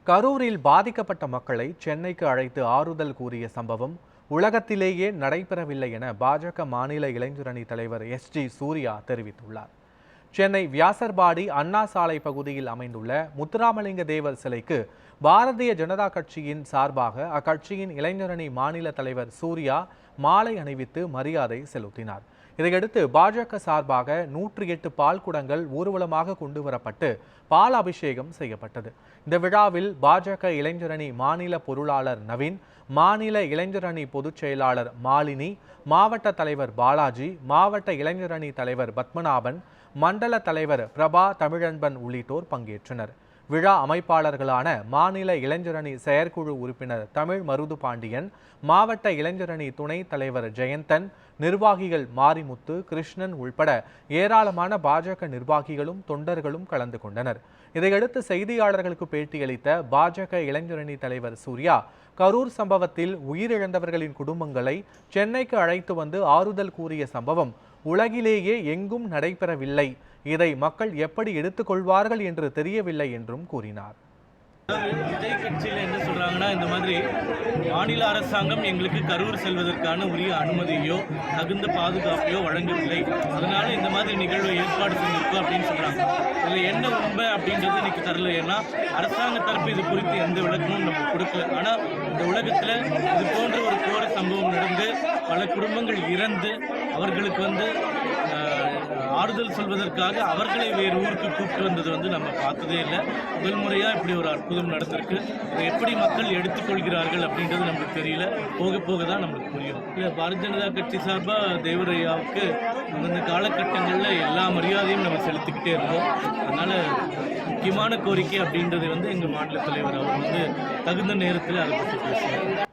கரூரில் பாதிக்கப்பட்ட மக்களை சென்னைக்கு அழைத்து ஆறுதல் கூறிய சம்பவம் உலகத்திலேயே நடைபெறவில்லை என பாஜக மாநில இளைஞரணி தலைவர் எஸ்.ஜி. சூர்யா தெரிவித்துள்ளார். சென்னை வியாசர்பாடி அண்ணா சாலை பகுதியில் அமைந்துள்ள முத்துராமலிங்க தேவர் சிலைக்கு பாரதிய ஜனதா கட்சியின் சார்பாக அக்கட்சியின் இளைஞரணி மாநில தலைவர் சூர்யா மாலை அணிவித்து மரியாதை செலுத்தினார். இதையடுத்து பாஜக சார்பாக 108 பால் குடங்கள் ஊர்வலமாக கொண்டு வரப்பட்டு பால் அபிஷேகம் செய்யப்பட்டது. இந்த விழாவில் பாஜக இளைஞரணி மாநில பொருளாளர் நவீன், மாநில இளைஞரணி பொதுச் செயலாளர் மாலினி, மாவட்ட தலைவர் பாலாஜி, மாவட்ட இளைஞரணி தலைவர் பத்மநாபன், மண்டல தலைவர் பிரபா தமிழன்பன் உள்ளிட்டோர் பங்கேற்றனர். விழா அமைப்பாளர்களான மாநில இளைஞரணி செயற்குழு உறுப்பினர் தமிழ் மருது பாண்டியன், மாவட்ட இளைஞரணி துணைத் தலைவர் ஜெயந்தன், நிர்வாகிகள் மாரிமுத்து, கிருஷ்ணன் உள்பட ஏராளமான பாஜக நிர்வாகிகளும் தொண்டர்களும் கலந்து கொண்டனர். இதையடுத்து செய்தியாளர்களுக்கு பேட்டியளித்த பாஜக இளைஞரணி தலைவர் சூர்யா, கரூர் சம்பவத்தில் உயிரிழந்தவர்களின் குடும்பங்களை சென்னைக்கு அழைத்து வந்து ஆறுதல் கூறிய சம்பவம் உலகிலேயே எங்கும் நடைபெறவில்லை. இதை மக்கள் எப்படி எடுத்துக்கொள்வார்கள் என்று தெரியவில்லை என்றும் கூறினார். விஜய் கட்சியில் என்ன சொல்றாங்கன்னா, இந்த மாதிரி மாநில அரசாங்கம் எங்களுக்கு கரூர் செல்வதற்கான உரிய அனுமதியோ தகுந்த பாதுகாப்பையோ வழங்கவில்லை, அதனால இந்த மாதிரி நிகழ்வை ஏற்பாடு செஞ்சிருக்கோம் அப்படின்னு சொல்றாங்க. இதில் என்ன உண்மை அப்படின்றது இன்னைக்கு தரல. ஏன்னா அரசாங்க தரப்பு இது குறித்து எந்த விளக்கமும் நம்ம கொடுக்கல. ஆனால் இந்த உலகத்தில் இது போன்ற ஒரு கோர சம்பவம் நடந்து பல குடும்பங்கள் இறந்து அவர்களுக்கு ஆறுதல் சொல்வதற்காக அவர்களை வேறு ஊருக்கு கூப்பிட்டு வந்தது நம்ம பார்த்ததே இல்லை. முதல் முறையாக இப்படி ஒரு அற்புதம் நடந்திருக்கு. இதை எப்படி மக்கள் எடுத்துக்கொள்கிறார்கள் அப்படின்றது நம்மளுக்கு தெரியல. போக போக தான் நம்மளுக்கு புரியும். இல்லை, பாரதிய ஜனதா கட்சி சார்பாக தேவரையாவுக்கு அந்தந்த காலகட்டங்களில் எல்லா மரியாதையும் நம்ம செலுத்திக்கிட்டே இருந்தோம். அதனால் முக்கியமான கோரிக்கை அப்படின்றது எங்கள் மாநில தலைவர் அவர் தகுந்த நேரத்தில் அதை பற்றி பேசுகிறார்.